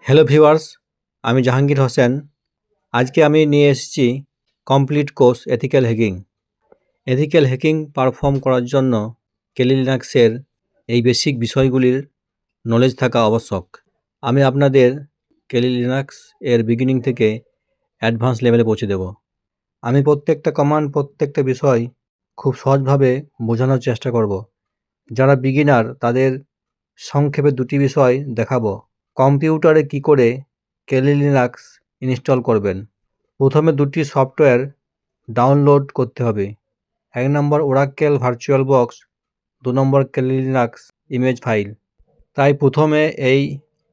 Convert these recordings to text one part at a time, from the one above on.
Hello viewers, আমি জাহাঙ্গীর হোসেন। আজকে আমি নিয়ে এসেছি complete course ethical hacking. Ethical hacking perform করার জন্য কেলি লিনাক্সের এই বেসিক বিষয়গুলির নলেজ থাকা আবশ্যক। আমি আপনাদের কেলি লিনাক্স এর বিগিনিং থেকে অ্যাডভান্স লেভেলে পৌঁছে দেব। আমি প্রত্যেকটা কমান্ড, প্রত্যেকটা বিষয় খুব সহজভাবে বোঝানোর চেষ্টা করব। যারা বিগিনার তাদের সংক্ষেপে দুটি বিষয় দেখাবো। কম্পিউটারে কী করে কেলি লিনাক্স ইনস্টল করবেন। প্রথমে দুটি সফটওয়্যার ডাউনলোড করতে হবে। ১ নম্বর ওরাকেল ভার্চুয়াল বক্স, ২ নম্বর কেলি লিনাক্স ইমেজ ফাইল। তাই প্রথমে এই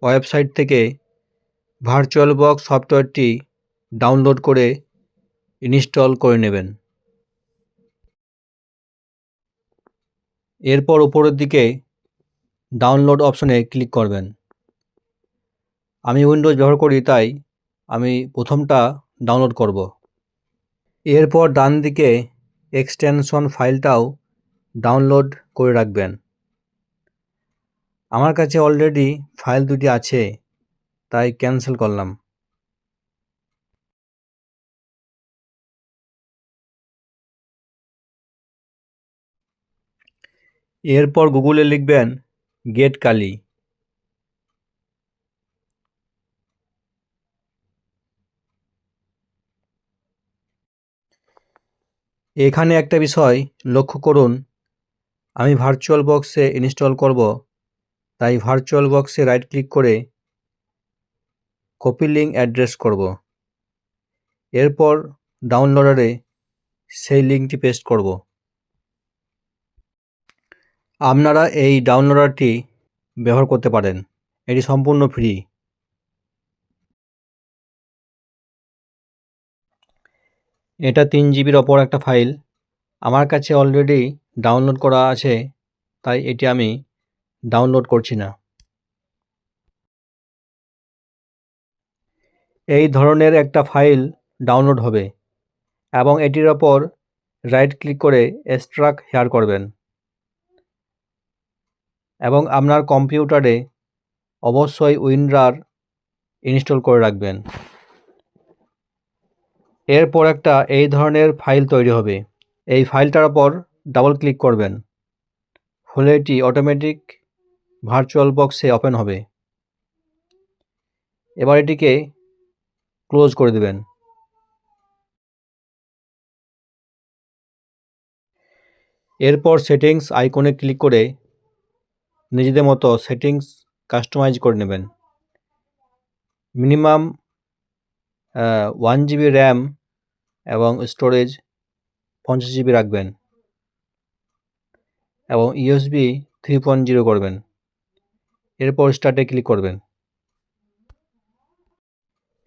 ওয়েবসাইট থেকে ভার্চুয়াল বক্স সফটওয়্যারটি ডাউনলোড করে ইনস্টল করে নেবেন। এরপর উপরের দিকে ডাউনলোড অপশনে ক্লিক করবেন। আমি উইন্ডোজ ব্যবহার করি, তাই আমি প্রথমটা ডাউনলোড করব। এরপর ডান দিকে এক্সটেনশন ফাইলটাও ডাউনলোড করে রাখবেন। আমার কাছে অলরেডি ফাইল দুটি আছে, তাই ক্যান্সেল করলাম। এরপর গুগলে লিখবেন গেট কালি। এখানে একটা বিষয় লক্ষ্য করুন, আমি ভার্চুয়াল বক্সে ইনস্টল করব, তাই ভার্চুয়াল বক্সে রাইট ক্লিক করে কপি লিঙ্ক অ্যাড্রেস করব। এরপর ডাউনলোডারে সেই লিঙ্কটি পেস্ট করব। আপনারা এই ডাউনলোডারটি ব্যবহার করতে পারেন, এটি সম্পূর্ণ ফ্রি। এটা ৩ জিবির ওপর একটা ফাইল। আমার কাছে অলরেডি ডাউনলোড করা আছে, তাই এটি আমি ডাউনলোড করছি না। এই ধরনের একটা ফাইল ডাউনলোড হবে এবং এটির ওপর রাইট ক্লিক করে এক্সট্রাক্ট হেয়ার করবেন এবং আপনার কম্পিউটারে অবশ্যই উইনরার ইনস্টল করে রাখবেন। এরপর একটা এই ধরনের ফাইল তৈরি হবে। এই ফাইলটার ওপর ডাবল ক্লিক করবেন, হলে এটি অটোমেটিক ভার্চুয়াল বক্সে ওপেন হবে। এবার এটিকে ক্লোজ করে দেবেন। এরপর সেটিংস আইকনে ক্লিক করে নিজেদের মতো সেটিংস কাস্টমাইজ করে নেবেন। মিনিমাম 1 জিবি র্যাম এবং স্টোরেজ 50 জিবি রাখবেন এবং ইউএসবি 3.0 করবেন। এরপর স্টার্টে ক্লিক করবেন।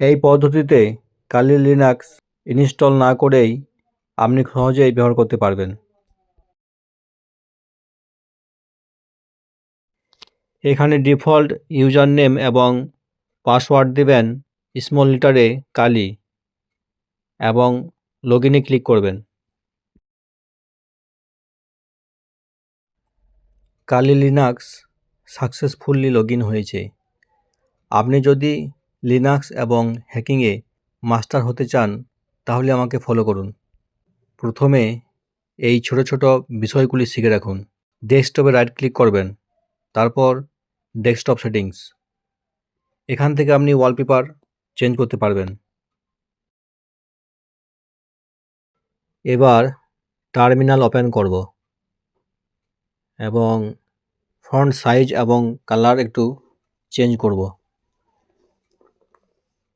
এই পদ্ধতিতে কালি লিনাক্স ইনস্টল না করেই আপনি সহজেই ব্যবহার করতে পারবেন। এখানে ডিফল্ট ইউজার নেম এবং পাসওয়ার্ড দেবেন স্মল লেটারে কালি এবং লগইনে ক্লিক করবেন। কালি লিনাক্স সাকসেসফুলি লগইন হয়েছে। আপনি যদি লিনাক্স এবং হ্যাকিংয়ে মাস্টার হতে চান, তাহলে আমাকে ফলো করুন। প্রথমে এই ছোট ছোট বিষয়গুলি শিখে রাখুন। ডেস্কটপে রাইট ক্লিক করবেন, তারপর ডেস্কটপ সেটিংস। এখান থেকে আপনি ওয়ালপেপার চেঞ্জ করতে পারবেন। এবার টার্মিনাল ওপেন করব এবং ফন্ট সাইজ এবং কালার একটু চেঞ্জ করব।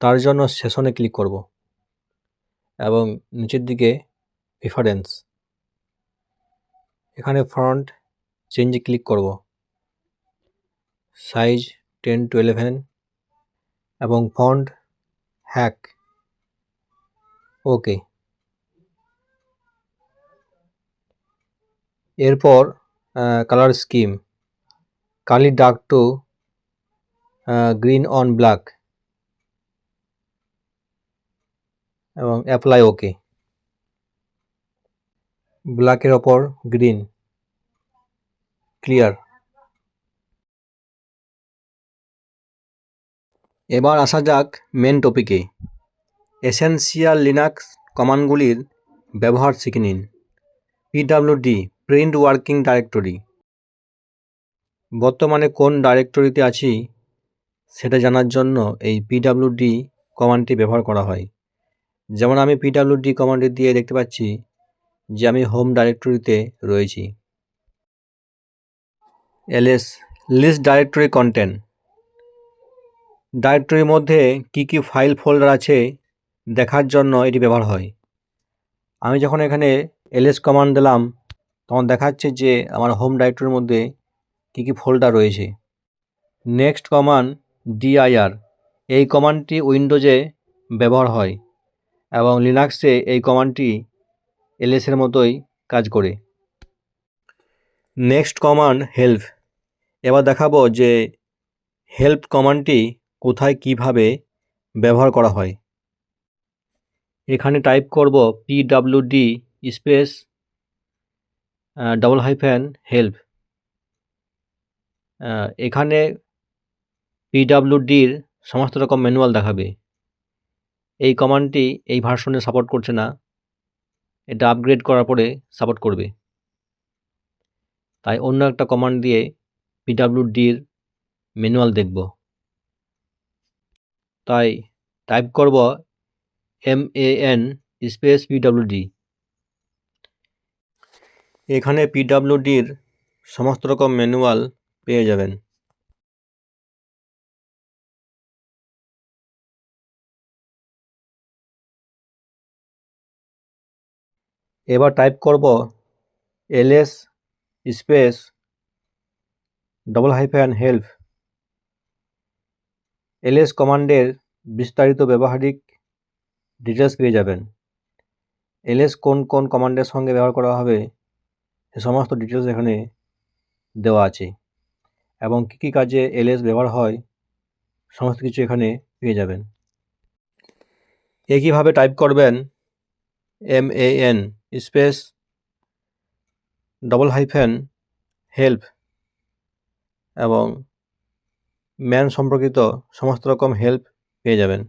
তার জন্য সেশনে ক্লিক করব এবং নিচের দিকে প্রেফারেন্স, এখানে ফন্ট চেঞ্জে ক্লিক করব। সাইজ 10 to 11 এবং ফন্ট হ্যাক, ওকে। এরপর colour scheme, Kali dark to green on black এবং অ্যাপ্লাই ওকে। ব্ল্যাকের ওপর গ্রিন, ক্লিয়ার। এবার আসা যাক মেন টপিকে। এসেনশিয়াল লিনাক্স কমান্ডগুলির ব্যবহার শিখে নিন। PWD print working directory. বর্তমানে কোন ডাইরেক্টরিতে আছি সেটা জানার জন্য এই পিডব্লিউডি কমান্ডটি ব্যবহার করা হয়। যেমন আমি পিডব্লিউডি কমান্ডটি দিয়ে দেখতে পাচ্ছি যে আমি হোম ডাইরেক্টরিতে রয়েছি। LS list directory content. ডাইরেক্টরির মধ্যে কি কি ফাইল ফোল্ডার আছে দেখার জন্য এটি ব্যবহার হয়। আমি যখন এখানে এলএস কমান্ড দিলাম তখন দেখাচ্ছে যে আমার হোম ডাইরেক্টরির মধ্যে কি কি ফোল্ডার রয়েছে। Next command dir। এই কমান্ডটি উইন্ডোজে ব্যবহার হয় এবং লিনাক্সে এই কমান্ডটি এলএসের মতোই কাজ করে। Next command help. এবার দেখাবো যে হেল্প কমান্ডটি কোথায় কিভাবে ব্যবহার করা হয়। এখানে টাইপ করব পিডব্লিউডি স্পেস $হেল্প। এখানে পিডব্লিউডির সমস্ত রকম ম্যানুয়াল দেখাবে। এই কমান্ডটি এই ভার্সনে সাপোর্ট করছে না, এটা আপগ্রেড করার পরে সাপোর্ট করবে। তাই অন্য একটা কমান্ড দিয়ে পিডব্লিউডির ম্যানুয়াল দেখব। তাই টাইপ করব MAN স্পেস পিডব্লিউডি। এখানে পিডব্লিউডির সমস্ত রকম ম্যানুয়াল পেয়ে যাবেন। এবার টাইপ করব ls স্পেস $হেল্প। ls কমান্ডের বিস্তারিত ব্যবহারিক ডিটেলস পেয়ে যাবেন। ls কোন কোন কমান্ডের সঙ্গে ব্যবহার করা হবে সে সমস্ত ডিটেলস এখানে দেওয়া আছে এবং কী কী কাজে ls ব্যবহার হয় সমস্ত কিছু এখানে পেয়ে যাবেন। একইভাবে টাইপ করবেন MAN স্পেস $হেল্প এবং ম্যান সম্পর্কিত সমস্ত রকম হেল্প পেয়ে যাবেন।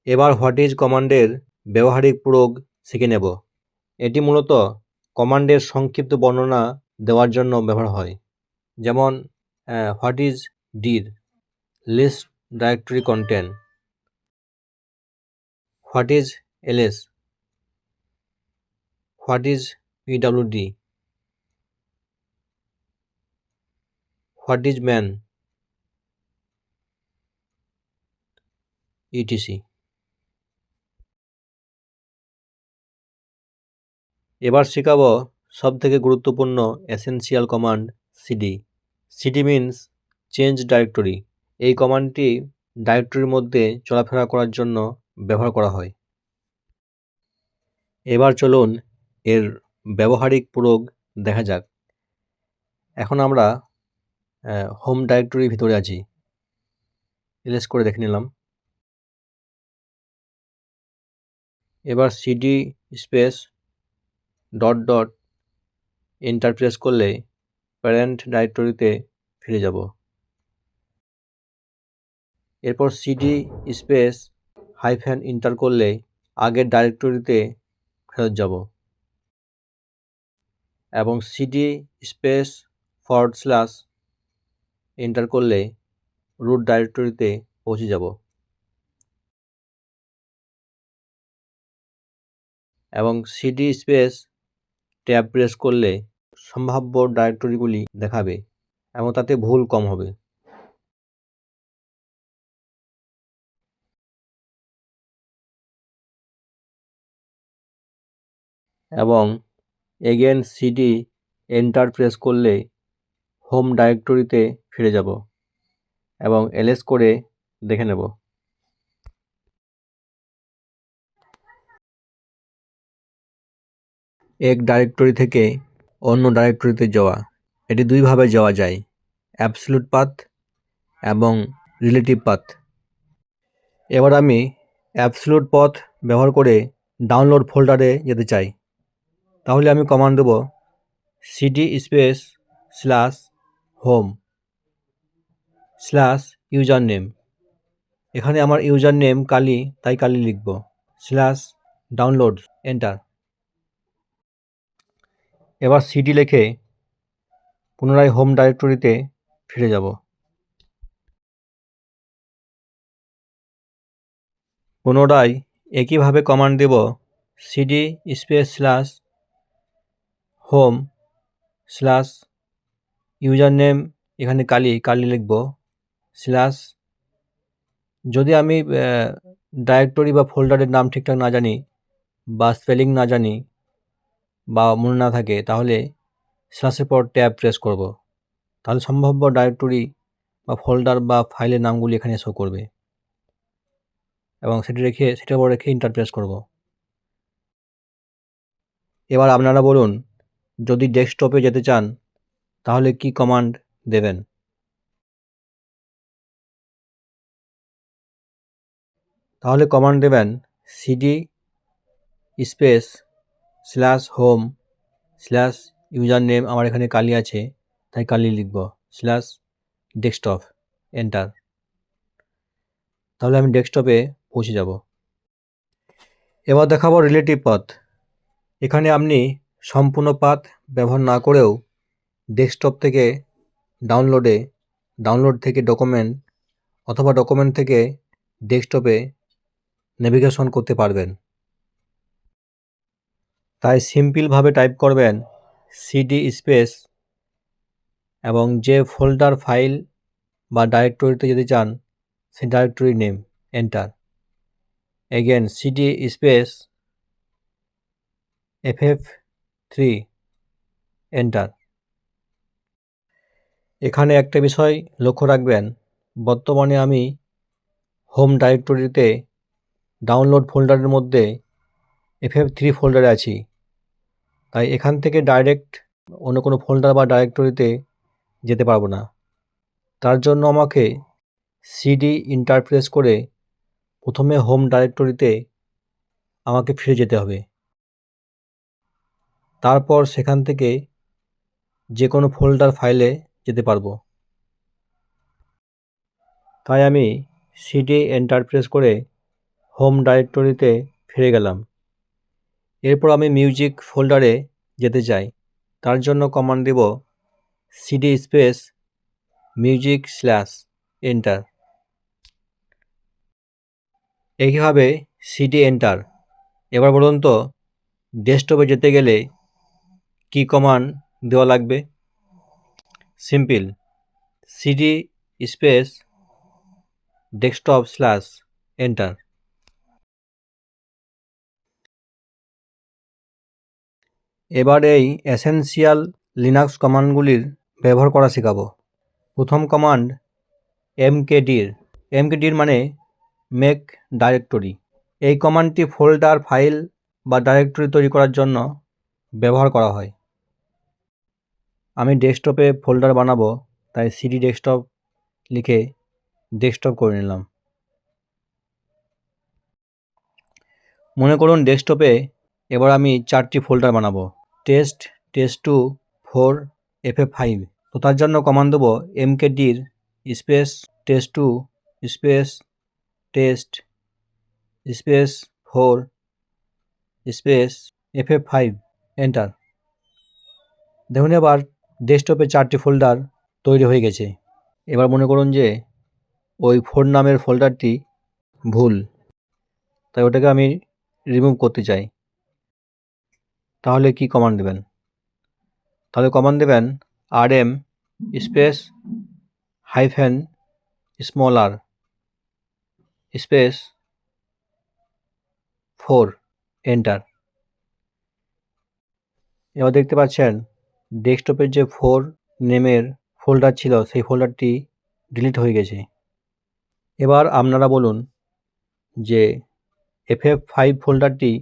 এবার হোয়াট ইজ কমান্ডের ব্যবহারিক প্রয়োগ শিখে নেব। এটি মূলত কমান্ডের সংক্ষিপ্ত বর্ণনা দেওয়ার জন্য ব্যবহার হয়। যেমন what is dir, list directory content. What is ls, what is PWD, what is man, etc. এবার শেখাবো সবথেকে গুরুত্বপূর্ণ essential command cd। cd means change directory. এই কমান্ডটি ডাইরেক্টরির মধ্যে চলাফেরা করার জন্য ব্যবহার করা হয়। এবার চলুন এর ব্যবহারিক প্রয়োগ দেখা যাক। এখন আমরা হোম ডাইরেক্টরির ভিতরে আছি। ls করে দেখে নিলাম। এবার cd space dot enter press করলে প্যারেন্ট ডাইরেক্টরিতে ফিরে যাব। এরপর cd স্পেস -এন্টার করলে আগের ডাইরেক্টরিতে ফেরত যাব এবং cd স্পেস / এন্টার করলে রুট ডাইরেক্টরিতে পৌঁছে যাব এবং cd স্পেস ট্যাব প্রেস করলে সম্ভাব্য ডাইরেক্টরিগুলি দেখাবে এবং তাতে ভুল কম হবে। এবং এগেন cd এন্টার প্রেস করলে হোম ডাইরেক্টরিতে ফিরে যাব এবং ls করে দেখে নেব। এক ডাইরেক্টরি থেকে অন্য ডাইরেক্টরিতে যাওয়া, এটি দুইভাবে যাওয়া যায়, অ্যাবসলিউট পাথ এবং রিলেটিভ পাথ। এবার আমি অ্যাবসলিউট পথ ব্যবহার করে ডাউনলোড ফোল্ডারে যেতে চাই। তাহলে আমি কমান্ড দেব cd space slash home slash user name. এখানে আমার ইউজার নেম কালী, তাই কালী লিখব। Slash download, enter. এবার সিডি লিখে পুনরায় হোম ডাইরেক্টরিতে ফিরে যাব। পুনরায় একইভাবে কমান্ড দেব CD space slash home slash user name, এখানে কালী লিখব, স্ল্যাশ, যদি আমি ডাইরেক্টরি বা ফোল্ডারের নাম ঠিকঠাক না জানি বা স্পেলিং না জানি বা মনে না থাকে, তাহলে স্ল্যাশের পর ট্যাব প্রেস করব। তাহলে সম্ভাব্য ডাইরেক্টরি বা ফোল্ডার বা ফাইলের নামগুলি এখানে শো করবে এবং সেটার উপর রেখে এন্টার প্রেস করব। এবার আপনারা বলুন, যদি ডেস্কটপে যেতে চান তাহলে কি কমান্ড দেবেন? তাহলে কমান্ড দেবেন CD space slash home slash user name, আমার এখানে কালী আছে তাই কালী লিখব, স্ল্যাশ ডেস্কটপ, এন্টার। তাহলে আমি ডেস্কটপে পৌঁছে যাব। এবার দেখাবো রিলেটিভ পাথ। এখানে আপনি সম্পূর্ণ পাথ ব্যবহার না করেও ডেস্কটপ থেকে ডাউনলোড থেকে ডকুমেন্ট অথবা ডকুমেন্ট থেকে ডেস্কটপে নেভিগেশন করতে পারবেন। তাই সিম্পলভাবে টাইপ করবেন সিডি স্পেস এবং যে ফোল্ডার, ফাইল বা ডাইরেক্টরিতে যেতে চান সেই directory name, enter. Again CD space FF3, enter. এখানে একটা বিষয় লক্ষ্য রাখবেন, বর্তমানে আমি হোম ডাইরেক্টরিতে ডাউনলোড ফোল্ডারের মধ্যে FF3 ফোল্ডারে আছি, তাই এখান থেকে ডাইরেক্ট অন্য কোনো ফোল্ডার বা ডাইরেক্টরিতে যেতে পারবো না। তার জন্য আমাকে সিডি এন্টার প্রেস করে প্রথমে হোম ডাইরেক্টরিতে আমাকে ফিরে যেতে হবে। তারপর সেখান থেকে যে কোনো ফোল্ডার, ফাইলে যেতে পারবো। তাই আমি সিডি এন্টার প্রেস করে হোম ডাইরেক্টরিতে ফিরে গেলাম। এরপর আমি মিউজিক ফোল্ডারে যেতে চাই, তার জন্য কমান্ড দেব CD space music slash, enter. এইভাবে সিডি এন্টার। এবার বলুন তো, ডেস্কটপে যেতে গেলে কি কমান্ড দেওয়া লাগবে? Simple, CD space desktop slash, enter. এবার এই এসেনশিয়াল লিনাক্স কমান্ডগুলির ব্যবহার করা শেখাবো। প্রথম কমান্ড mkdir মানে মেক ডাইরেক্টরি। এই কমান্ডটি ফোল্ডার, ফাইল বা ডাইরেক্টরি তৈরি করার জন্য ব্যবহার করা হয়। আমি ডেস্কটপে ফোল্ডার বানাবো, তাই সিডি ডেস্কটপ লিখে ডেস্কটপ করে নিলাম। মনে করুন ডেস্কটপে এবার আমি 4টি ফোল্ডার বানাবো, টেস্ট, টেস্ট2, 4, FF5। তো তার জন্য কমান্ড দেবো mkdir space test two space test space 4 space FF5, enter. দেখুন এবার ডেস্কটপে 4টি ফোল্ডার তৈরি হয়ে গেছে। এবার মনে করুন যে ওই 4 নামের ফোল্ডারটি ভুল, তাই ওটাকে আমি রিমুভ করতে চাই। তাহলে কি কমান্ড দেবেন? তাহলে কমান্ড দেবেন rm space hyphen smaller space 4, enter. এবার দেখতে পাচ্ছেন ডেস্কটপের যে 4 নেমের ফোল্ডার ছিল সেই ফোল্ডারটি ডিলিট হয়ে গেছে। এবার আপনারা বলুন যে FF5 ফোল্ডারটি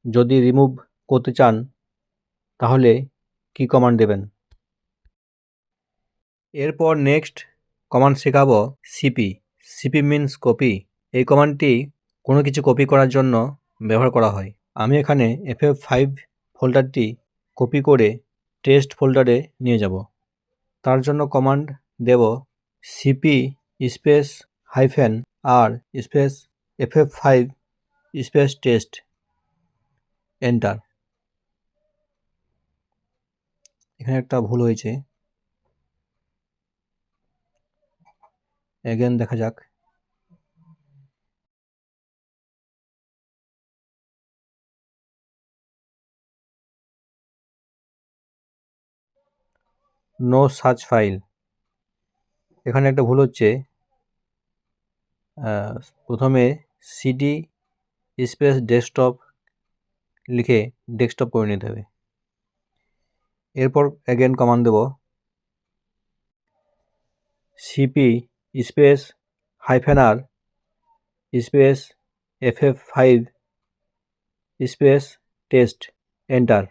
যদি রিমুভ করতে চান তাহলে কি কমান্ড দেবেন? এরপর নেক্সট কমান্ড শেখাবো সিপি মিনস কপি। এই কমান্ডটি কোনো কিছু কপি করার জন্য ব্যবহার করা হয়। আমি এখানে FF5 ফোল্ডারটি কপি করে টেস্ট ফোল্ডারে নিয়ে যাব। তার জন্য কমান্ড দেব cp space -r space ff5 space test, enter. এখানে একটা ভুল হয়েছে, এগেন দেখা যাক। নো সার্চ ফাইল, এখানে একটা ভুল হচ্ছে। প্রথমে সিডি স্পেস ডেস্কটপ লিখে ডেস্কটপ করে নিতে হবে। এরপর এগেন কমান্ড দেব CP space -r space ff5 space test, enter.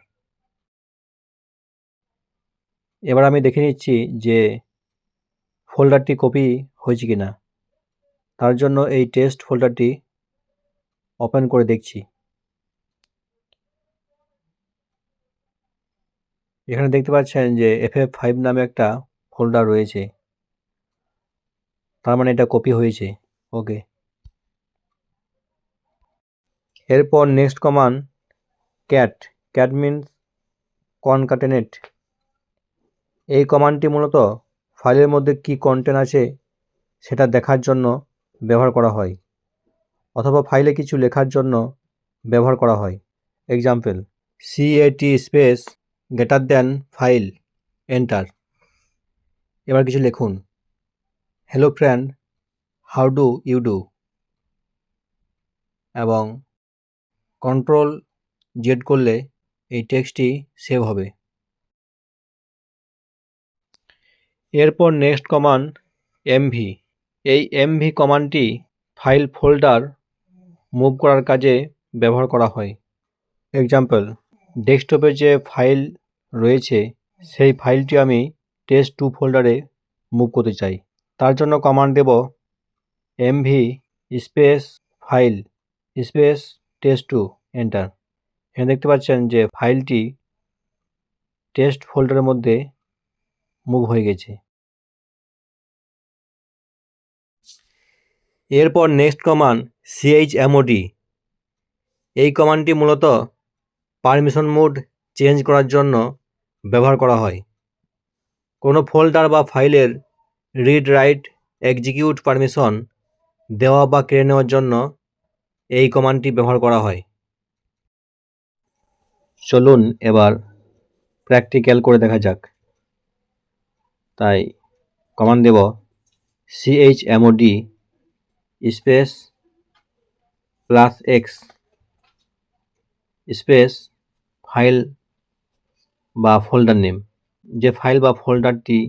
এবার আমি দেখে নিচ্ছি যে ফোল্ডারটি কপি হয়েছে কিনা। তার জন্য এই টেস্ট ফোল্ডারটি ওপেন করে দেখছি। এখানে দেখতে পাচ্ছেন যে ff5 নামে একটা ফোল্ডার রয়েছে, তার মানে এটা কপি হয়েছে। ওকে। এরপর নেক্সট কমান্ড ক্যাট মিনস কনকাটেনেট। এই কমান্ডটি মূলত ফাইলের মধ্যে কি কন্টেন্ট আছে সেটা দেখার জন্য ব্যবহার করা হয়, অথবা ফাইলে কিছু লেখার জন্য ব্যবহার করা হয়। Example cat space greater than file, enter. এবার কিছু লিখুন, hello friend, how do you do, এবং কন্ট্রোল জেড করলে এই টেক্সটটি সেভ হবে। এরপর নেক্সট কমান্ড এমভি। এই এমভি কমান্ডটি ফাইল ফোল্ডার মুভ করার কাজে ব্যবহার করা হয়। এক্সাম্পল ডেস্কটপে যে ফাইল রয়েছে সেই ফাইলটি আমি test2 ফোল্ডারে মুভ করতে চাই। তার জন্য কমান্ড দেব MV space file space test2, enter. এখানে দেখতে পাচ্ছেন যে ফাইলটি টেস্ট ফোল্ডারের মধ্যে মুভ হয়ে গেছে। এরপর নেক্সট কমান্ড chmod। এই কমান্ডটি মূলত পারমিশন মোড চেঞ্জ করার জন্য ব্যবহার করা হয়। কোনো ফোল্ডার বা ফাইলের রিড রাইট এক্সিকিউট পারমিশন দেওয়া বা কেড়ে নেওয়ার জন্য এই কমান্ডটি ব্যবহার করা হয়। চলুন এবার প্র্যাকটিক্যাল করে দেখা যাক। তাই কমান্ড দেব chmod space +x space file বা ফোল্ডার নেম। যে ফাইল বা ফোল্ডারটি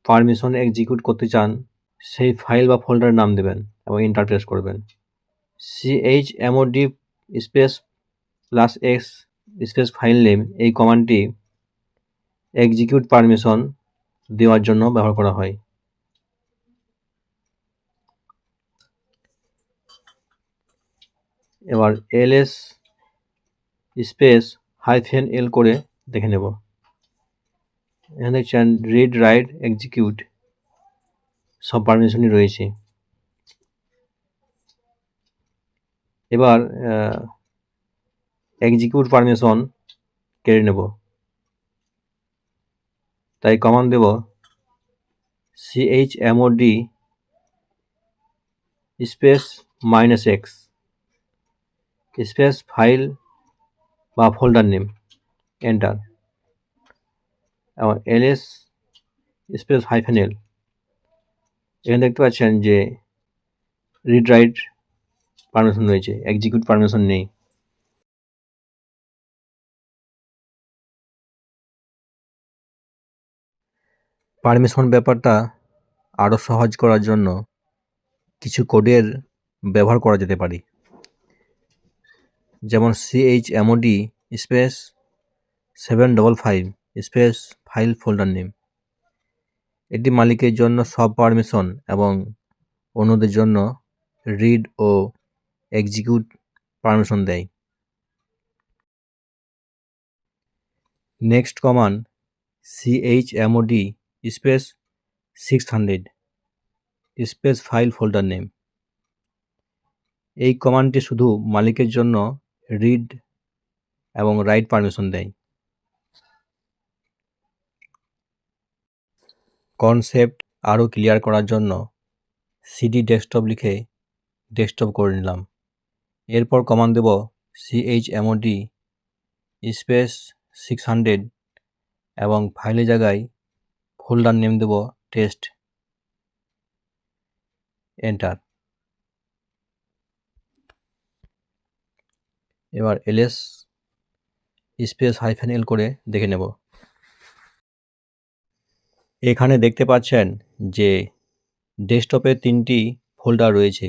পারমিশন এক্সিকিউট করতে চান সেই ফাইল বা ফোল্ডারের নাম দেবেন এবং এন্টার প্রেস করবেন। chmod space +x space file name, এই কমান্ডটি এক্সিকিউট পারমিশন দেওয়ার জন্য ব্যবহার করা হয়। এবার ls স্পেস -l করে দেখে নেব। এখানে দেখছেন রিড রাইট এক্সিকিউট সব পারমিশনই রয়েছে। এবার এক্সিকিউট পারমিশন কেড়ে নেব। তাই কমান্ড দেব chmod space -x space file বা ফোল্ডার নেম, এন্টার, এবং ls স্পেস -l। এখানে দেখতে পাচ্ছেন যে রিড রাইট পারমিশন রয়েছে, এক্সিকিউট পারমিশন নেই। পারমিশন ব্যাপারটা আরও সহজ করার জন্য কিছু কোডের ব্যবহার করা যেতে পারে, যেমন chmod space 755 space file folder name. এটি মালিকের জন্য সব পারমিশন এবং অন্যদের জন্য রিড ও এক্সিকিউট পারমিশন দেয়। Next command chmod space 600 space file folder name. এই কমান্ডটি শুধু মালিকের জন্য রিড এবং রাইট পারমিশন দেয়। কনসেপ্ট আরও ক্লিয়ার করার জন্য সিডি ডেস্কটপ লিখে ডেস্কটপ করে নিলাম। এরপর কমান্ড দেব chmod স্পেস 600 এবং ফাইলের জায়গায় ফোল্ডার নেম দেব টেস্ট, এন্টার। এবার ls স্পেস -l করে দেখে নেব। এখানে দেখতে পাচ্ছেন যে ডেস্কটপে 3টি ফোল্ডার রয়েছে,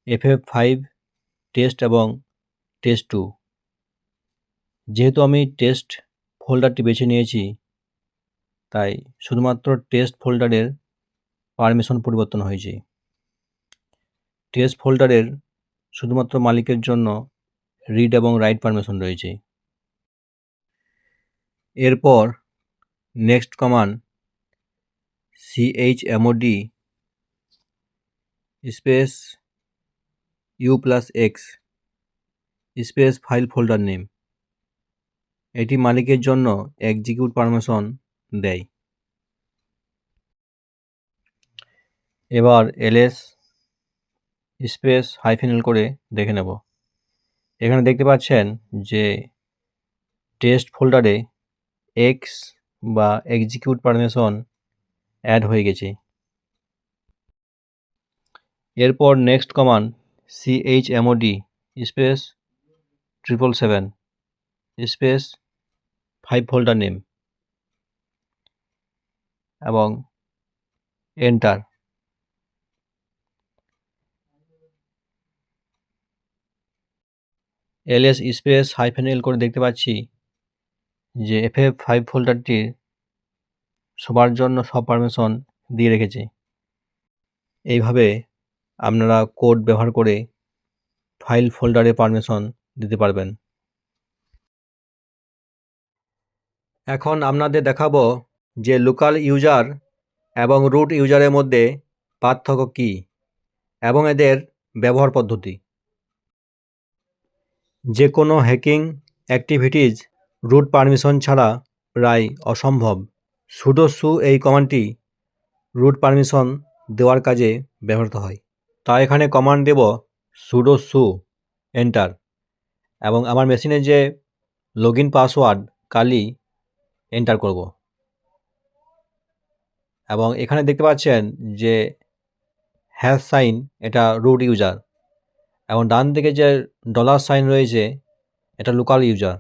ff5, টেস্ট এবং টেস্ট2। যেহেতু আমি টেস্ট ফোল্ডারটি বেছে নিয়েছি, তাই শুধুমাত্র টেস্ট ফোল্ডারের পারমিশন পরিবর্তন হয়েছে। টেস্ট ফোল্ডারের শুধুমাত্র মালিকের জন্য রিড এবং রাইট পারমিশন রয়েছে। এরপর next command chmod space u+x space file folder name, এটি মালিকের জন্য এক্সিকিউট পারমিশন দেয়। এবার ls স্পেস -l করে দেখে নেব। এখানে দেখতে পাচ্ছেন যে টেস্ট ফোল্ডারে x বা এক্সিকিউট পারমিশন অ্যাড হয়ে গেছে। এরপর next command chmod space 777 space 5 folder name এবং এন্টার। ls স্পেস -l করে দেখতে পাচ্ছি যে ff5 ফোল্ডারটির সবার জন্য সব পারমিশন দিয়ে রেখেছে। এইভাবে আপনারা কোড ব্যবহার করে ফাইল ফোল্ডারে পারমিশন দিতে পারবেন। এখন আপনাদের দেখাবো যে লোকাল ইউজার এবং রুট ইউজারের মধ্যে পার্থক্য কী এবং এদের ব্যবহার পদ্ধতি। যে কোনো হ্যাকিং অ্যাক্টিভিটিজ রুট পারমিশন ছাড়া প্রায় অসম্ভব। sudo su এই কমান্ডটি রুট পারমিশন দেওয়ার কাজে ব্যবহৃত হয়। তাই এখানে কমান্ড দেব sudo su, এন্টার, এবং আমার মেশিনে যে লগইন পাসওয়ার্ড কালি এন্টার করব। এবং এখানে দেখতে পাচ্ছেন যে হ্যাশ সাইন, এটা রুট ইউজার, এবং ডান দিকে যে ডলার সাইন রয়েছে এটা লোকাল ইউজার।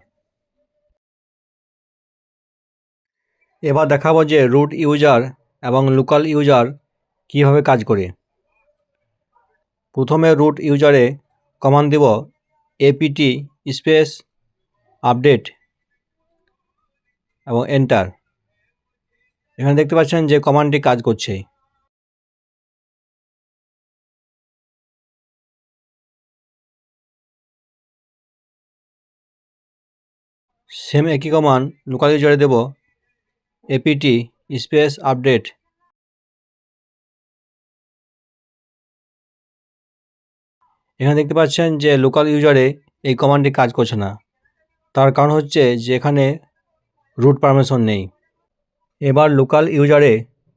এবার দেখাবো যে রুট ইউজার এবং লোকাল ইউজার কীভাবে কাজ করে। প্রথমে রুট ইউজারে কমান্ড দেব apt স্পেস আপডেট এবং এন্টার। এখানে দেখতে পাচ্ছেন যে কমান্ডটি কাজ করছে। সেম একই কমান্ড লোকাল ইউজারে দেব apt স্পেস আপডেট। এখানে দেখতে পাচ্ছেন যে লোকাল ইউজারে এই কমান্ডটি কাজ করছে না, তার কারণ হচ্ছে যে এখানে রুট পারমিশন নেই। এবার লোকাল ইউজারে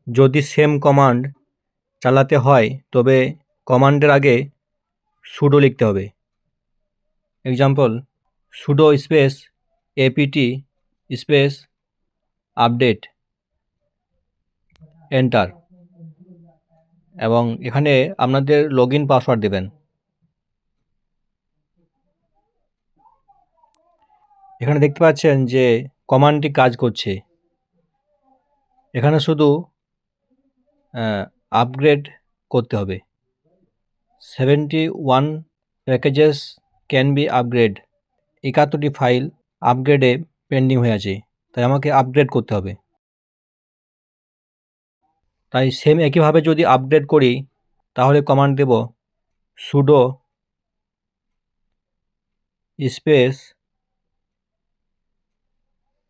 যদি সেম কমান্ড চালাতে হয় তবে কমান্ডের আগে sudo লিখতে হবে। Example sudo space apt space update, enter, এবং এখানে আপনাদের লগইন পাসওয়ার্ড দেবেন। এখানে দেখতে পাচ্ছেন যে কমান্ডটি কাজ করছে। এখানে শুধু আপগ্রেড করতে হবে। 71 প্যাকেজেস ক্যান বি আপগ্রেড, 71টি ফাইল আপগ্রেডে পেন্ডিং হয়ে আছে, তাই আমাকে আপগ্রেড করতে হবে। তাই সেম একইভাবে যদি আপগ্রেড করি তাহলে কমান্ড দেব sudo space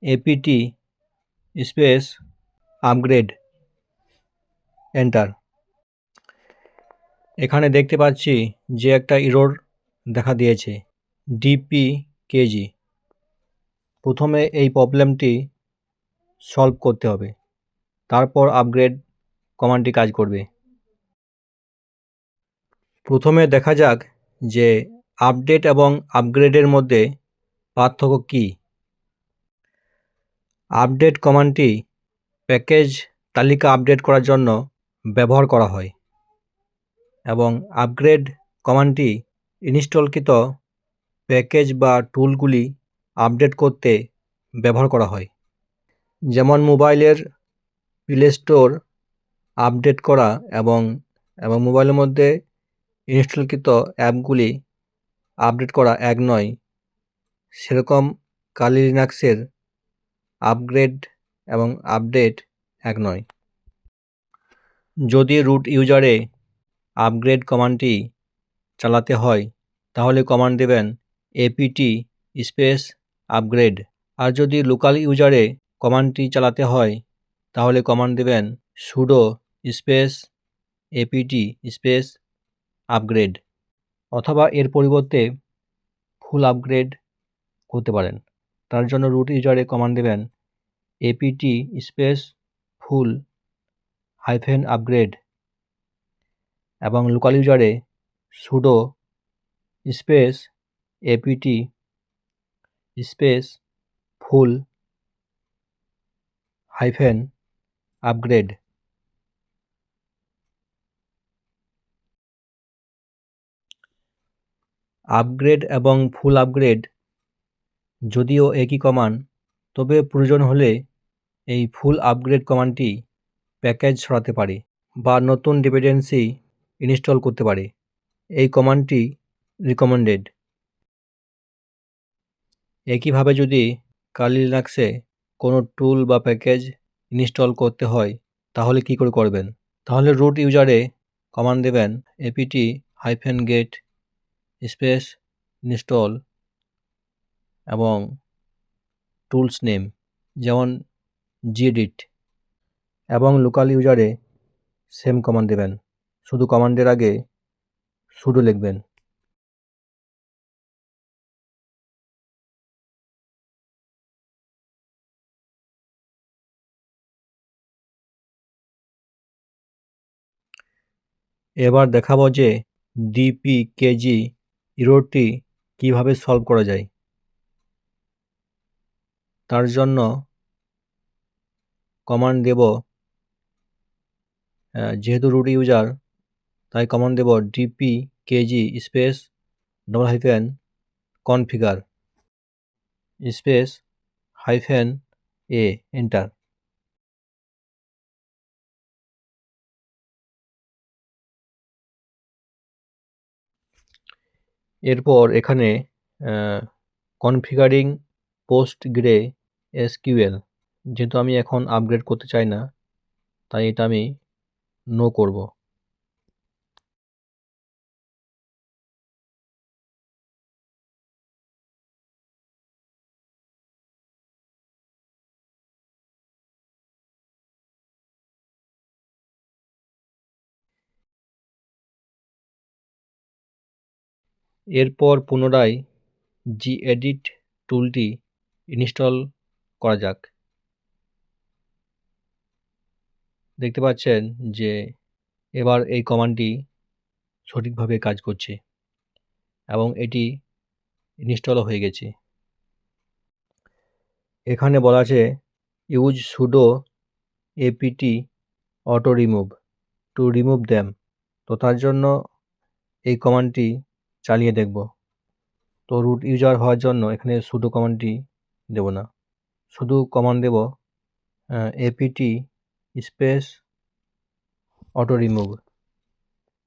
apt space upgrade, enter. এখানে দেখতে পাচ্ছি যে একটা এরর দেখা দিয়েছে, dpkg। প্রথমে এই প্রবলেমটি সলভ করতে হবে, তারপর আপগ্রেড কমান্ডটি কাজ করবে। প্রথমে দেখা যাক যে আপডেট এবং আপগ্রেডের মধ্যে পার্থক্য কী। আপডেট কমান্ডটি প্যাকেজ তালিকা আপডেট করার জন্য ব্যবহার করা হয় এবং আপগ্রেড কমান্ডটি ইনস্টলকৃত প্যাকেজ বা টুলগুলি আপডেট করতে ব্যবহার করা হয়। যেমন মোবাইলের প্লে স্টোর আপডেট করা এবং মোবাইলের মধ্যে ইনস্টলকৃত অ্যাপগুলি আপডেট করা এক নয়, সেরকম কালি লিনাক্সের আপগ্রেড এবং আপডেট এক নয়। যদি রুট ইউজারে আপগ্রেড কমান্ডটি চালাতে হয় তাহলে কমান্ড দেবেন apt স্পেস আপগ্রেড। আর যদি লোকাল ইউজারে কমান্ডটি চালাতে হয় তাহলে কমান্ড দেবেন sudo space apt space upgrade, অথবা এর পরিবর্তে ফুল আপগ্রেড করতে পারেন। তার জন্য রুট ইউজারে কমান্ড দেবেন apt স্পেস ফুল -আপগ্রেড এবং লোকাল ইউজারে sudo space apt space full -upgrade. Upgrade এবং ফুল আপগ্রেড যদিও একই কমান্ড, তবে প্রয়োজন হলে এই ফুল আপগ্রেড কমান্ডটি প্যাকেজ সরাতে পারে বা নতুন ডিপেন্ডেন্সি ইনস্টল করতে পারে। এই কমান্ডটি রিকমেন্ডেড। একইভাবে যদি কালি লিনাক্সে কোনো টুল বা প্যাকেজ ইনস্টল করতে হয় তাহলে কি করে করবেন? তাহলে রুট ইউজারে কমান্ড দেবেন apt-get স্পেস ইনস্টল এবং টুলস নেম যেমন gedit, এবং লোকাল ইউজারে সেম কমান্ড দেবেন, শুধু কমান্ডের আগে sudo লিখবেন। এবার দেখাবো যে dpkg এররটি কিভাবে সলভ করা যায়। তার জন্য কমান্ড দেব, যেহেতু রুট ইউজার তাই কমান্ড দেব dpkg space $configure space -a, enter. এরপর এখানে কনফিগারিং PostgreSQL, যেহেতু আমি এখন আপগ্রেড করতে চাই না তাই এটা আমি নো করব। এরপর পুনরায় gedit টুলটি ইনস্টল করা যাক। দেখতে পাচ্ছেন যে এবার এই কমান্ডটি সঠিকভাবে কাজ করছে এবং এটি ইনস্টলও হয়ে গেছে। এখানে বলা আছে use sudo apt auto remove to remove them. তো তার জন্য এই কমান্ডটি চালিয়ে দেখব। তো রুট ইউজার হওয়ার জন্য এখানে sudo কমান্ডটি দেব না, শুধু কমান্ড দেব apt স্পেস অটো রিমুভ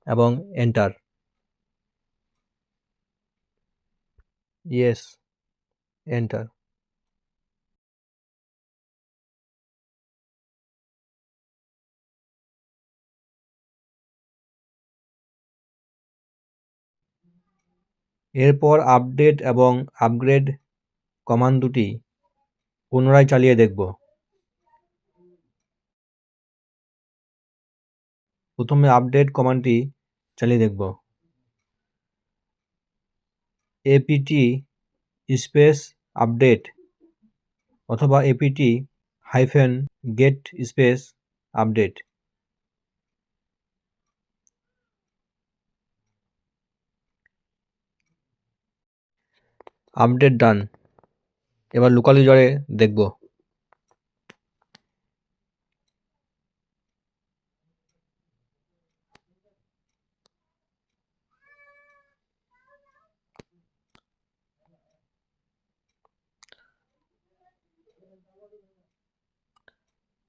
এবং এন্টার। Yes, enter. এরপর আপডেট এবং আপগ্রেড কমান্ড দুটি পুনরায় চালিয়ে দেখব। প্রথমে আপডেট কমান্ডটি চালিয়ে দেখব। apt স্পেস আপডেট অথবা apt-get স্পেস আপডেট। আপডেট ডান। এবার লোকাল ইউজারে দেখব।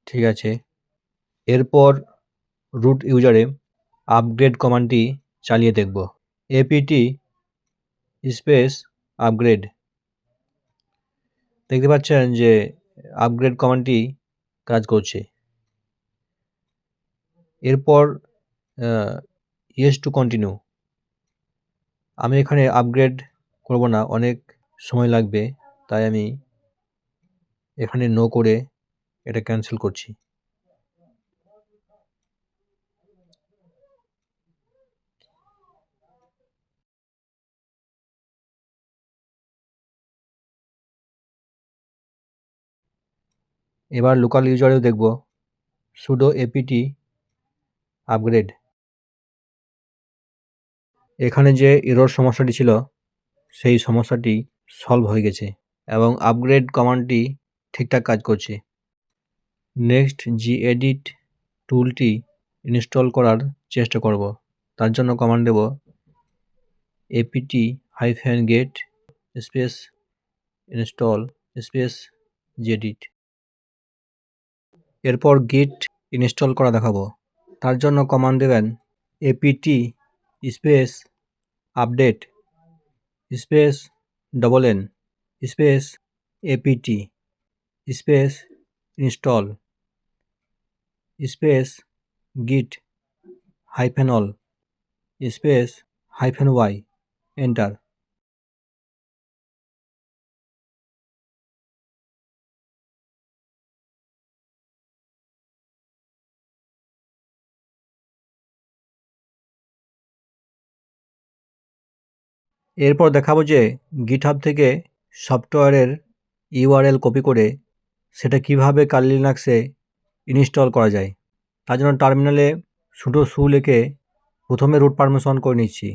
ঠিক আছে, এরপর রুট ইউজারে আপগ্রেড কমান্ডটি চালিয়ে দেখব। apt space upgrade. দেখতে পাচ্ছেন যে আপগ্রেড কমান্ডটি কাজ করছে। এরপর ইয়েস টু কন্টিনিউ। আমি এখানে আপগ্রেড করব না, অনেক সময় লাগবে, তাই আমি এখানে নো করে এটা ক্যান্সেল করছি। এবার লোকাল ইউজারেও দেখব sudo apt আপগ্রেড। এখানে যে এরর সমস্যাটি ছিল সেই সমস্যাটি সলভ হয়ে গেছে এবং আপগ্রেড কমান্ডটি ঠিকঠাক কাজ করছে। নেক্সট gedit টুলটি ইনস্টল করার চেষ্টা করব। তার জন্য কমান্ড দেব apt-get space install space gedit। এরপর গিট ইনস্টল করা দেখাবো। তার জন্য কমান্ড দেবেন apt space update space n space apt space install space git -all space -y enter. এরপর দেখাবো যে গিটহাব থেকে সফটওয়্যারের ইউআরএল কপি করে সেটা কিভাবে কালি লিনাক্সে ইনস্টল করা যায়। তার জন্য টার্মিনালে sudo su লিখে প্রথমে রুট পারমিশন করে নিচ্ছি।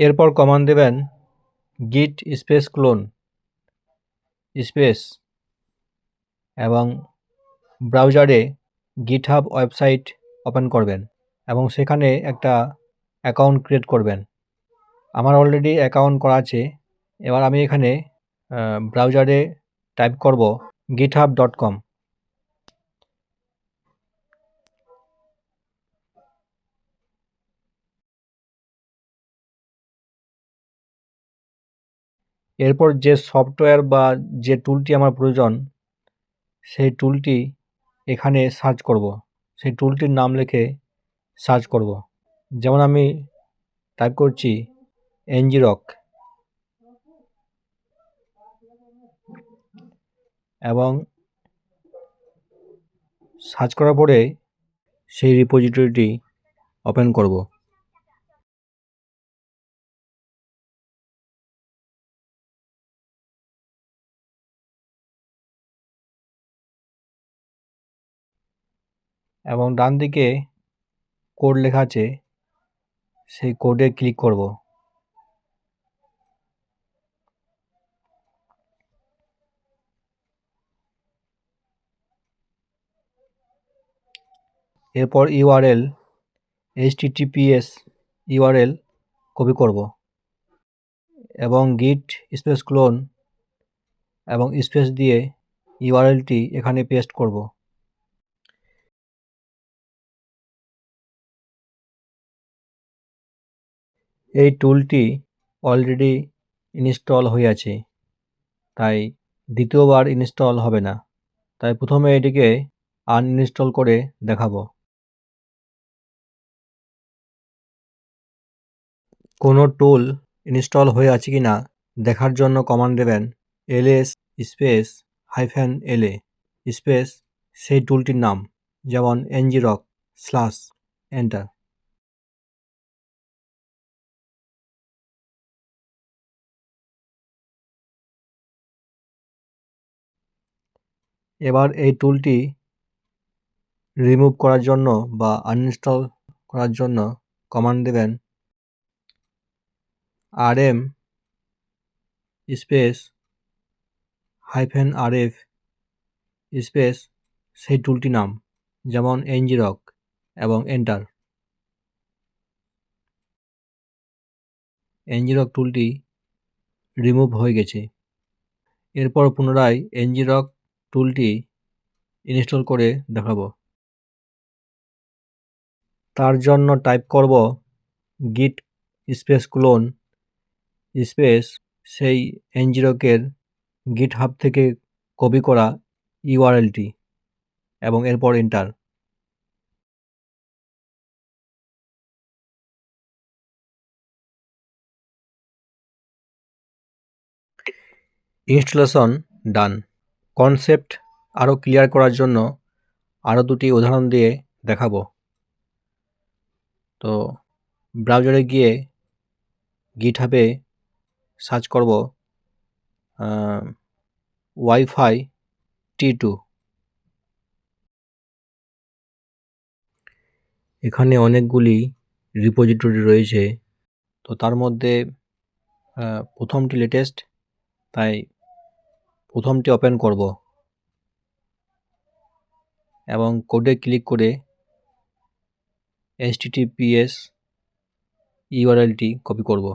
এরপর কমান্ড দেবেন git স্পেস ক্লোন স্পেস এবং ব্রাউজারে গিটহাব ওয়েবসাইট ওপেন করবেন এবং সেখানে একটা অ্যাকাউন্ট ক্রিয়েট করবেন। আমার অলরেডি অ্যাকাউন্ট করা আছে। এবার আমি এখানে ব্রাউজারে টাইপ করব github.com। এরপর যে সফটওয়্যার বা যে টুলটি আমার প্রয়োজন সেই টুলটি এখানে সার্চ করব। সেই টুলটির নাম লিখে সার্চ করব। যেমন আমি টাইপ করছি ngrok এবং সার্চ করার পরে সেই রিপোজিটরিটি ওপেন করব। এবং ডান দিকে কোড লেখা আছে, সেই কোডে ক্লিক করব। এরপর ইউআরএল https ইউআরএল কপি করব এবং git স্পেস ক্লোন এবং স্পেস দিয়ে ইউআরএলটি এখানে পেস্ট করব। এই টুলটি অলরেডি ইনস্টল হয়ে আছে, তাই দ্বিতীয়বার ইনস্টল হবে না। তাই প্রথমে এটিকে আনইনস্টল করে দেখাবো। কোনো টুল ইনস্টল হয়ে আছে কি না দেখার জন্য কমান্ড দেবেন ls স্পেস -la স্পেস সেই টুলটির নাম, যেমন ngrok এন্টার। এবার এই টুলটি রিমুভ করার জন্য বা আনইনস্টল করার জন্য কমান্ড দেবেন rm স্পেস -rf স্পেস সেই টুলটির নাম, যেমন ngrok এবং এন্টার। ngrok টুলটি রিমুভ হয়ে গেছে। এরপর পুনরায় ngrok টুলটি ইনস্টল করে দেখাবো। তার জন্য টাইপ করব git স্পেস ক্লোন স্পেস সেই ngrok-এর গিটহাব থেকে কপি করা ইউআরএলটি এবং এরপর এন্টার। ইনস্টলেশন ডান। কনসেপ্ট আরও ক্লিয়ার করার জন্য আরও দুটি উদাহরণ দিয়ে দেখাবো। তো ব্রাউজারে গিয়ে গিটহাবে সার্চ করব ওয়াইফাই T2। এখানে অনেকগুলি রিপোজিটরি রয়েছে, তো তার মধ্যে প্রথমটি লেটেস্ট, তাই প্রথমটি ওপেন করব এবং কোডে ক্লিক করে https ইউআরএলটি কপি করব।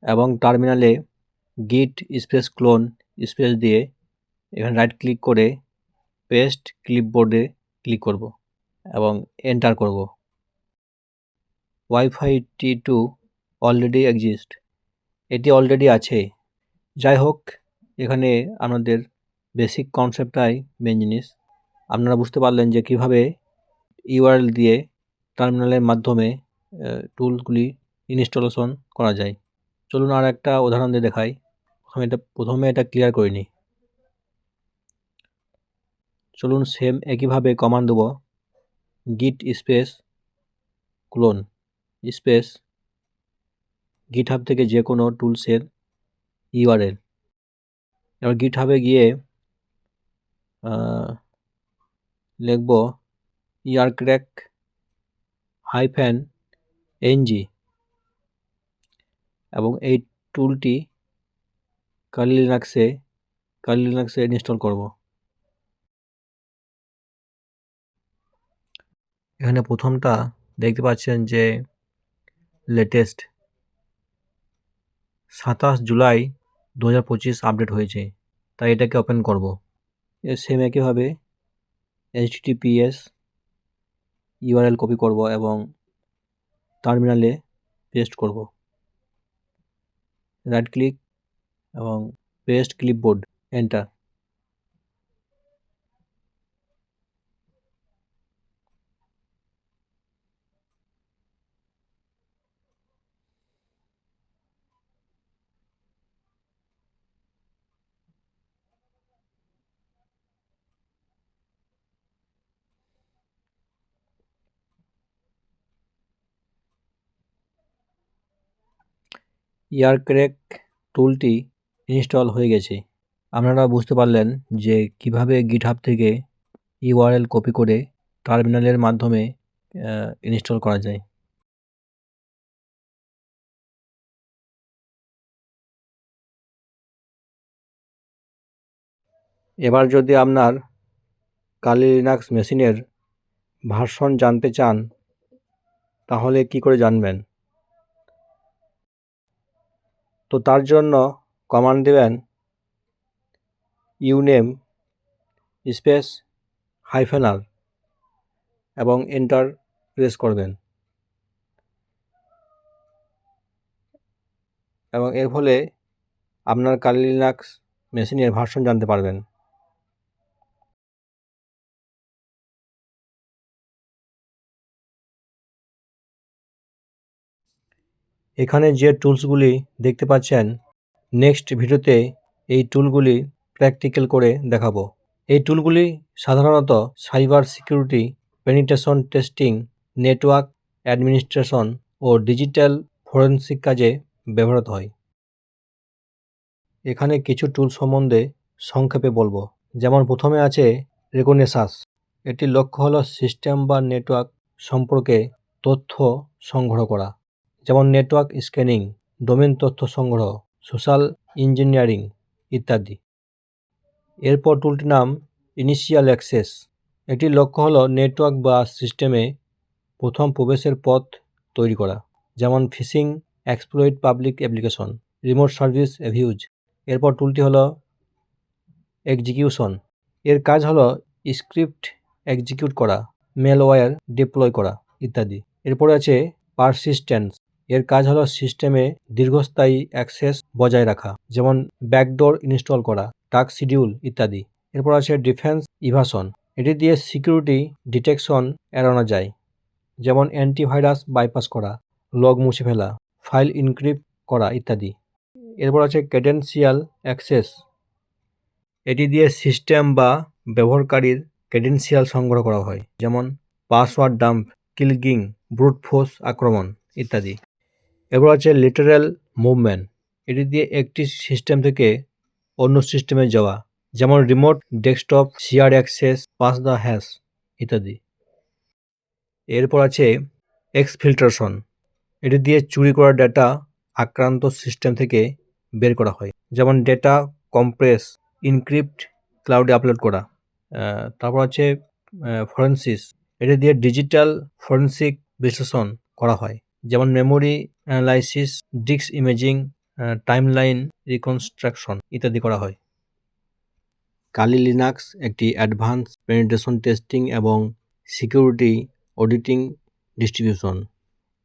এবং টার্মিনালে git স্পেস ক্লোন স্পেস দিয়ে এখানে রাইট ক্লিক করে পেস্ট ক্লিপবোর্ডে ক্লিক করব এবং এন্টার করব। ওয়াইফাই T2 অলরেডি এক্সিস্ট, এটি অলরেডি আছে। যাই হোক, এখানে আমাদের বেসিক কনসেপ্টটাই মেন জিনিস। আপনারা বুঝতে পারলেন যে কিভাবে ইউআরএল দিয়ে টার্মিনালের মাধ্যমে টুলগুলি ইনস্টলেশন করা যায়। চলুন আর একটা উদাহরণ দিয়ে দেখাই। প্রথমে এটা ক্লিয়ার করে নিই। চলুন সেম একইভাবে কমান্ড দেব git space clone space GitHub থেকে যে কোনো টুলসের ইউআরএল। এবার গিটহাবে গিয়ে লিখব yarcrack -ng এবং এই টুলটি কার্লি লিনাক্সে ইনস্টল করব। এখানে প্রথমটা দেখতে পাচ্ছেন যে লেটেস্ট 27 জুলাই 2025 আপডেট হয়েছে, তাই এটাকে ওপেন করব। এর সেম একইভাবে https ইউআরএল কপি করব এবং টার্মিনালে পেস্ট করব। রাইট ক্লিক এবং পেস্ট ক্লিপবোর্ড, এন্টার। ইয়ারক্র্যাক টুলটি ইনস্টল হয়ে গেছে। আপনারা বুঝতে পারলেন যে কিভাবে গিটহাব থেকে ইউআরএল কপি করে টার্মিনালের মাধ্যমে ইনস্টল করা যায়। এবার যদি আপনার কালি লিনাক্স মেশিনের ভার্সন জানতে চান, তাহলে কি করে জানবেন? তো তার জন্য কমান্ড দেবেন uname স্পেস -r এবং এন্টার প্রেস করবেন। এবং এর ফলে আপনার কালি লিনাক্স মেশিনের ভার্সন জানতে পারবেন। এখানে যে টুলসগুলি দেখতে পাচ্ছেন, নেক্সট ভিডিওতে এই টুলগুলি প্র্যাকটিক্যাল করে দেখাবো। এই টুলগুলি সাধারণত cyber security, penetration testing, network administration ও ডিজিটাল ফরেনসিক কাজে ব্যবহৃত হয়। এখানে কিছু টুল সম্বন্ধে সংক্ষেপে বলবো। যেমন প্রথমে আছে রেকনেসাস। এটির লক্ষ্য হলো সিস্টেম বা নেটওয়ার্ক সম্পর্কে তথ্য সংগ্রহ করা, যেমন নেটওয়ার্ক স্ক্যানিং, ডোমেন তথ্য সংগ্রহ, সোশ্যাল ইঞ্জিনিয়ারিং ইত্যাদি। এরপর টুলটির নাম ইনিশিয়াল অ্যাক্সেস। এটির লক্ষ্য হলো নেটওয়ার্ক বা সিস্টেমে প্রথম প্রবেশের পথ তৈরি করা, যেমন phishing, exploit public application, remote service abuse. এরপর টুলটি হলো এক্সিকিউশন। এর কাজ হলো স্ক্রিপ্ট এক্সিকিউট করা, ম্যালওয়্যার ডিপ্লয় করা ইত্যাদি। এরপরে আছে পারসিস্টেন্স। এর কাজ হলো সিস্টেমে দীর্ঘস্থায়ী অ্যাক্সেস বজায় রাখা, যেমন ব্যাকডোর ইনস্টল করা, টাস্ক শিডিউল ইত্যাদি। এরপর আছে ডিফেন্স ইভাসন। এটি দিয়ে সিকিউরিটি ডিটেকশন এড়ানো যায়, যেমন অ্যান্টিভাইরাস বাইপাস করা, লগ মুছে ফেলা, ফাইল ইনক্রিপ্ট করা ইত্যাদি। এরপর আছে ক্রেডেনশিয়াল অ্যাক্সেস। এটি দিয়ে সিস্টেম বা ব্যবহারকারীর ক্রেডেনশিয়াল সংগ্রহ করা হয়, যেমন পাসওয়ার্ড ডাম্প, কিলগিং, ব্রুট ফোর্স আক্রমণ ইত্যাদি। এরপর আছে লিটারাল মুভমেন্ট। এটি দিয়ে একটি সিস্টেম থেকে অন্য সিস্টেমে যাওয়া, যেমন remote desktop, share access, pass the hash ইত্যাদি। এরপর আছে এক্সফিল্ট্রেশন। এটি দিয়ে চুরি করা ডেটা আক্রান্ত সিস্টেম থেকে বের করা হয়, যেমন ডেটা কম্প্রেস, ইনক্রিপ্ট, ক্লাউডে আপলোড করা। তারপর আছে ফরেনসিস। এটি দিয়ে ডিজিটাল ফরেনসিক বিশ্লেষণ করা হয়, যেমন memory analysis, disk imaging, timeline reconstruction ইত্যাদি করা হয়। কালি লিনাক্স একটি অ্যাডভান্স পেনিট্রেশন টেস্টিং এবং সিকিউরিটি অডিটিং ডিস্ট্রিবিউশন।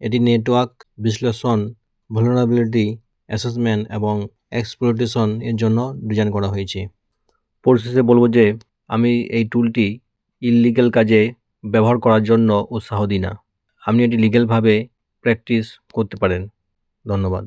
এটি নেটওয়ার্ক বিশ্লেষণ, ভালনারেবিলিটি অ্যাসেসমেন্ট এবং এক্সপ্লয়টেশন এর জন্য ডিজাইন করা হয়েছে। পরিশেষে বলবো যে আমি এই টুলটি ইললিগ্যাল কাজে ব্যবহার করার জন্য উৎসাহ দিই না। আপনি এটি লিগ্যালভাবে প্র্যাকটিস করতে পারেন। ধন্যবাদ।